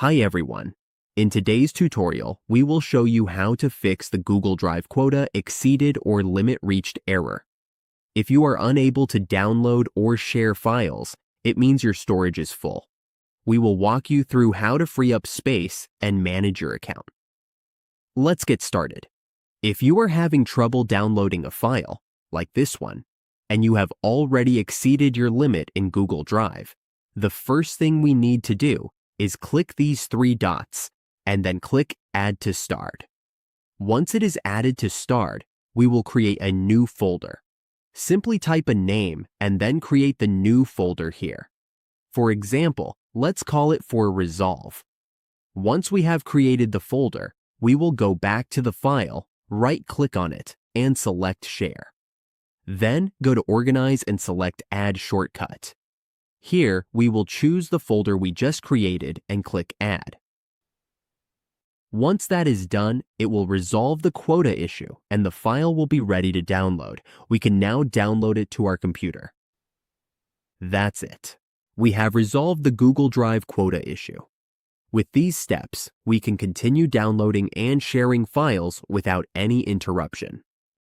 Hi everyone. In today's tutorial, we will show you how to fix the Google Drive quota exceeded or limit reached error. If you are unable to download or share files, it means your storage is full. We will walk you through how to free up space and manage your account. Let's get started. If you are having trouble downloading a file, like this one, and you have already exceeded your limit in Google Drive, the first thing we need to do is click these three dots and then click Add to Start. Once it is added to Start, we will create a new folder. Simply type a name and then create the new folder here. For example, let's call it for Resolve. Once we have created the folder, we will go back to the file, right-click on it, and select Share. Then go to Organize and select Add Shortcut. Here, we will choose the folder we just created and click Add. Once that is done, it will resolve the quota issue and the file will be ready to download. We can now download it to our computer. That's it. We have resolved the Google Drive quota issue. With these steps, we can continue downloading and sharing files without any interruption.